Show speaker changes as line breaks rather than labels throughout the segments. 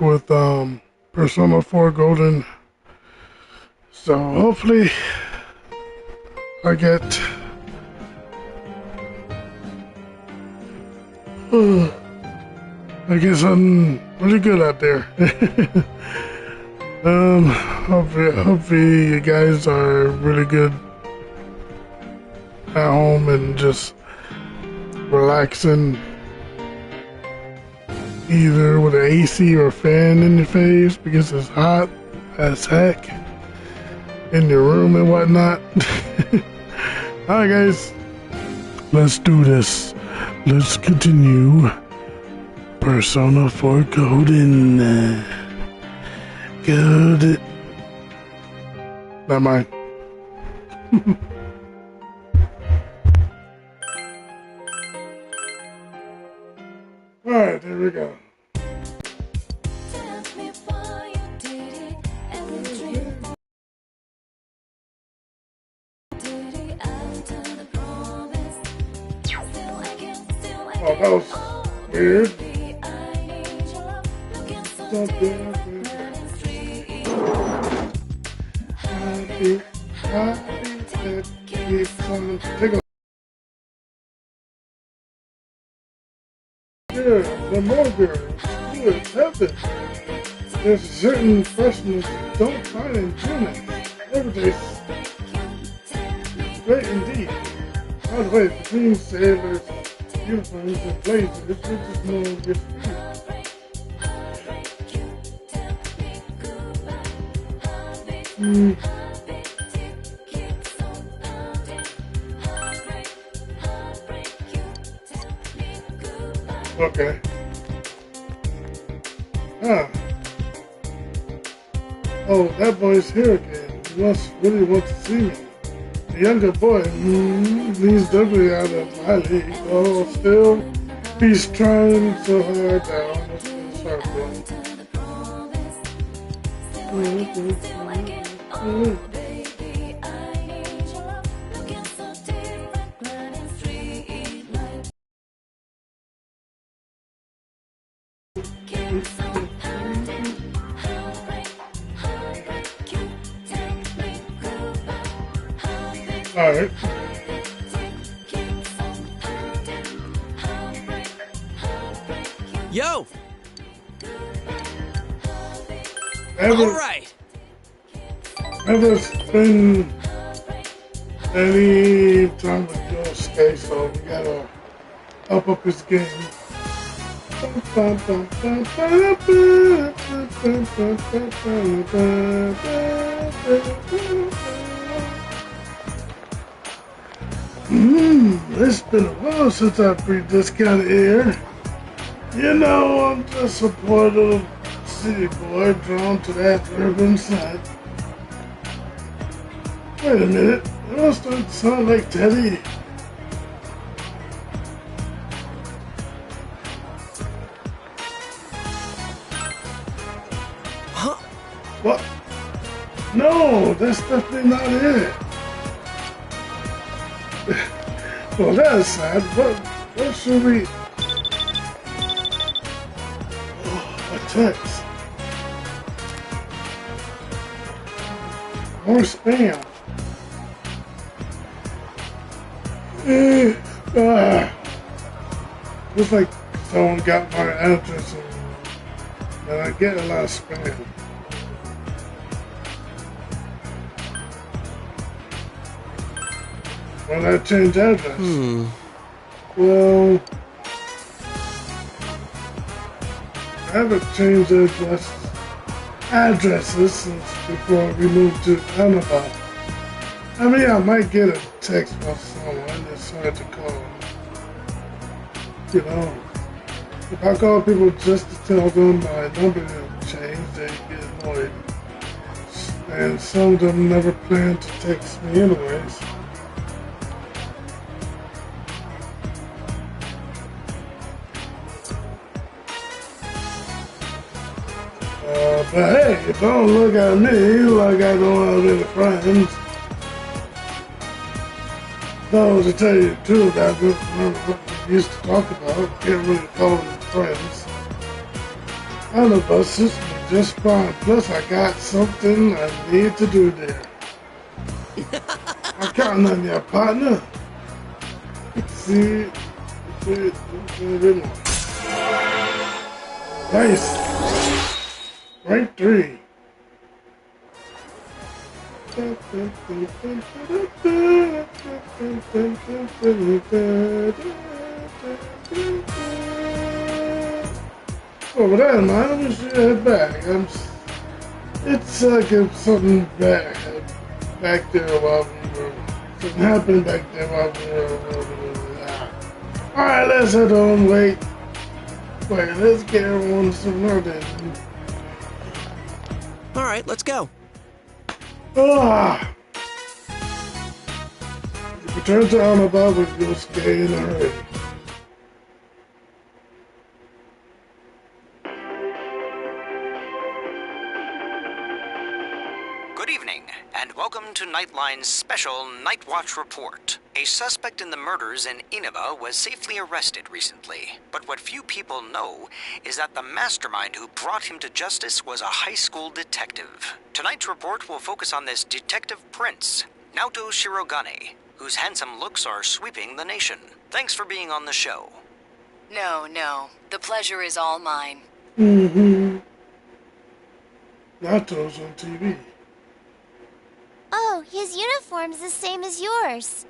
back with Persona 4 Golden. So hopefully I get I guess I'm really good out there. Hopefully you guys are really good at home and just relaxing, either with an AC or a fan in your face because it's hot as heck in your room and whatnot. Alright guys, let's do this. Let's continue Persona 4 Golden. Good. Never mind. Alright, there we go. Oh, that was weird. Take a yeah, the motor good heaven. There's a certain freshness you don't find in June. Every day, great indeed. By the way, between sailors, uniforms, and blazers, it's just no different. Okay. Ah. Oh, that boy's here again. He really wants to see me. The younger boy, he's definitely out of my league. Oh, still, he's trying so hard down. Let's start going. Alright.
Yo!
Alright. Never spend any time with your stay, so we gotta up his game. It's been a while since I breathed this kind of air. You know, I'm just a poor little city boy drawn to that urban side. Wait a minute, I don't start to sound like Teddy.
Huh?
What? No, that's definitely not it. Well, that's sad. What should we... Oh, a text. More spam. Looks like someone got my address and I get a lot of spam. When I change address. Well, I haven't changed addresses since before we moved to Annabelle. I mean, I might get a text from someone that's hard to call. You know, if I call people just to tell them my number didn't change, they get annoyed. And some of them never plan to text me anyways. But hey, if I don't look at me like I don't have any friends, no, to tell you the truth, I don't remember what we used to talk about. Can't really call them friends. Omnibuses were just fine. Plus, I got something I need to do there. I'm counting on your partner. See, a bit more. Nice. Rank 3. Oh, with that in mind, we should head back. It's like if something back there while we were. Something happened back there while we were. Alright, let's head on. Wait, let's get everyone some notice.
Alright, let's go.
Return to Alabama with Yosuke in a hurry.
Good evening, and welcome to Nightline's special Night Watch report. A suspect in the murders in Inaba was safely arrested recently, but what few people know is that the mastermind who brought him to justice was a high school detective. Tonight's report will focus on this detective prince, Naoto Shirogane, whose handsome looks are sweeping the nation. Thanks for being on the show.
No. The pleasure is all mine.
Nato's on TV.
Oh, his uniform's the same as yours.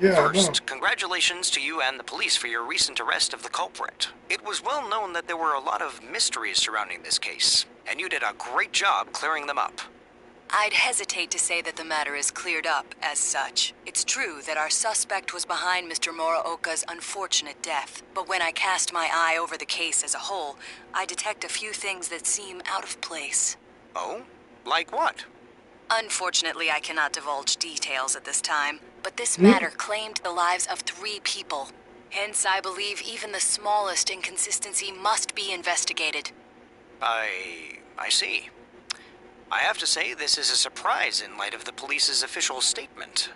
Yeah,
First, congratulations to you and the police for your recent arrest of the culprit. It was well known that there were a lot of mysteries surrounding this case, and you did a great job clearing them up.
I'd hesitate to say that the matter is cleared up as such. It's true that our suspect was behind Mr. Muraoka's unfortunate death, but when I cast my eye over the case as a whole, I detect a few things that seem out of place.
Oh? Like what?
Unfortunately, I cannot divulge details at this time, but this matter claimed the lives of 3 people. Hence, I believe even the smallest inconsistency must be investigated.
I see. I have to say this is a surprise in light of the police's official statement.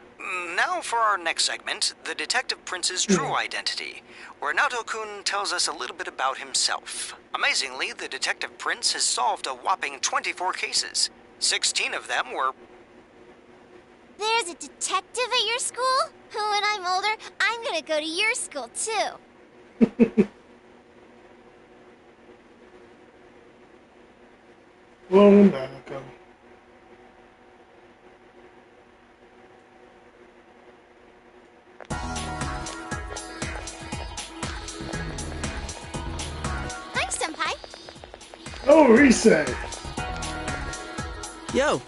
Now for our next segment, the Detective Prince's true identity, where Naoto-kun tells us a little bit about himself. Amazingly, the Detective Prince has solved a whopping 24 cases. 16 of them were...
There's a detective at your school? When I'm older, I'm gonna go to your school, too.
Well, Monaco.
Thanks, Senpai.
Oh, Rise.
Yo,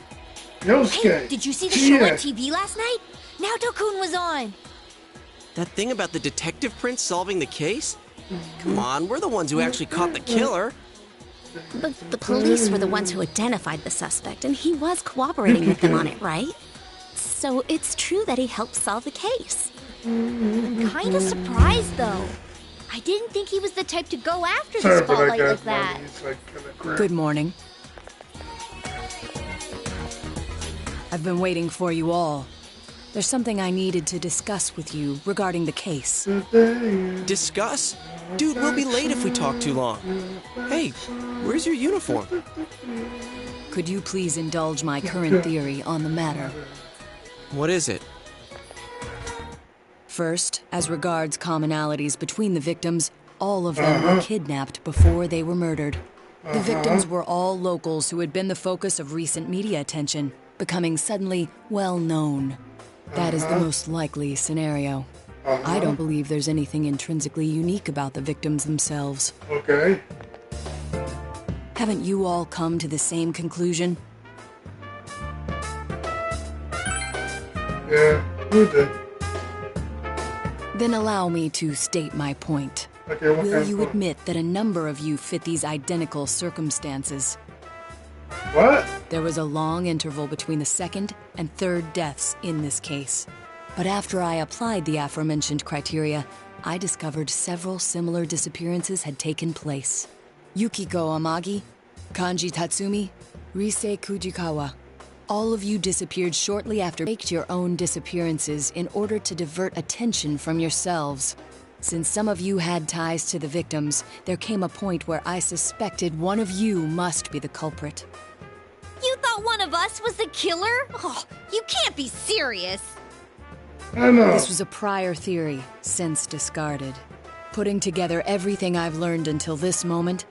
Yosuke.
Hey, did you see the show
Yeah.
on TV last night? Naoto-kun was on.
that thing about the detective prince solving the case? Come on, we're the ones who actually caught the killer.
But the police were the ones who identified the suspect, and he was cooperating with them on it, right? So it's true that he helped solve the case.
Kinda surprised, though. I didn't think he was the type to go after
Sorry
the
for that,
spotlight
guys.
like that.
It's like kinda crap.
Good morning. I've been waiting for you all. There's something I needed to discuss with you regarding the case.
Discuss? Dude, we'll be late if we talk too long. Hey, where's your uniform?
Could you please indulge my current theory on the matter?
What is it?
First, as regards commonalities between the victims, all of them were kidnapped before they were murdered. The victims were all locals who had been the focus of recent media attention, becoming suddenly well known. That is the most likely scenario. I don't believe there's anything intrinsically unique about the victims themselves.
Okay.
Haven't you all come to the same conclusion?
Yeah, we did.
Then allow me to state my point.
Okay, what
Will
kind
you
of...
admit that a number of you fit these identical circumstances?
What?
There was a long interval between the second and third deaths in this case. But after I applied the aforementioned criteria, I discovered several similar disappearances had taken place. Yukiko Amagi, Kanji Tatsumi, Rise Kujikawa. All of you disappeared shortly after faked your own disappearances in order to divert attention from yourselves. Since some of you had ties to the victims, there came a point where I suspected one of you must be the culprit.
You thought one of us was the killer? Oh, you can't be serious.
I know.
This was a prior theory, since discarded. Putting together everything I've learned until this moment,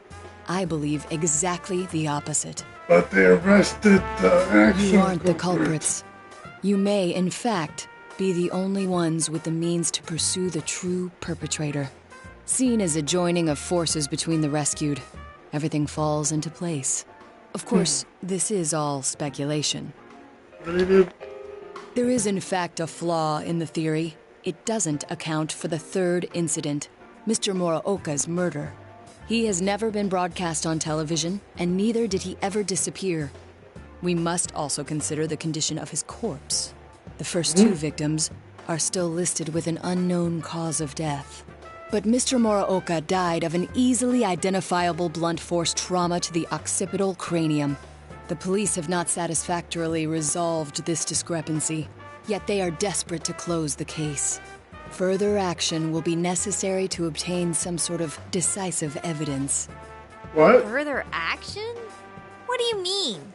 I believe exactly the opposite.
But they arrested the actual
You aren't the culprits. You may, in fact, be the only ones with the means to pursue the true perpetrator. Seen as a joining of forces between the rescued, everything falls into place. Of course, this is all speculation. There is in fact a flaw in the theory. It doesn't account for the third incident, Mr. Muraoka's murder. He has never been broadcast on television, and neither did he ever disappear. We must also consider the condition of his corpse. The first two victims are still listed with an unknown cause of death. But Mr. Muraoka died of an easily identifiable blunt force trauma to the occipital cranium. The police have not satisfactorily resolved this discrepancy, yet they are desperate to close the case. Further action will be necessary to obtain some sort of decisive evidence.
What?
Further action? What do you mean?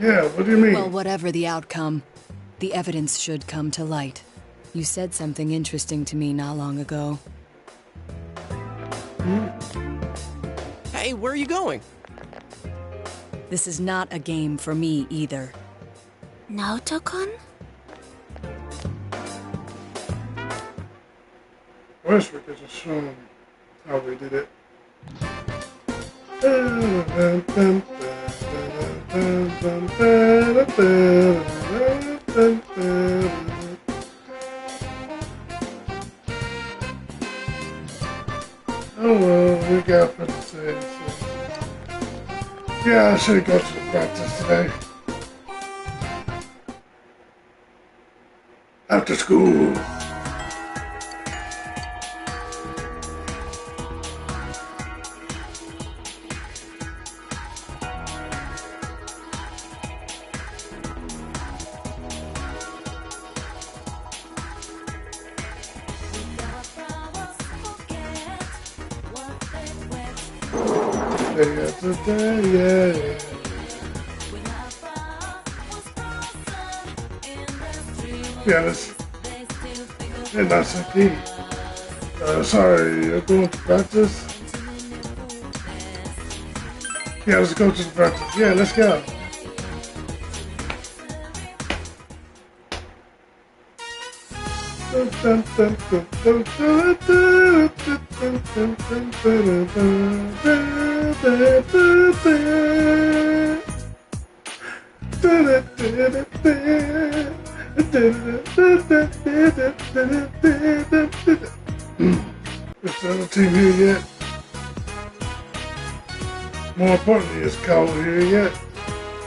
Yeah, what do you mean?
Well, whatever the outcome, the evidence should come to light. You said something interesting to me not long ago.
Hey, where are you going?
This is not a game for me either.
Naoto-kun?
I wish we could just show them how we did it. Oh well, we got for the same. So. Yeah, I should go to the practice today. After school. Yeah. Yeah, that's okay. Sorry, you're going to practice? Yeah, let's go to the practice. Yeah, let's go. Is the team here yet? More importantly, is Cowell here yet?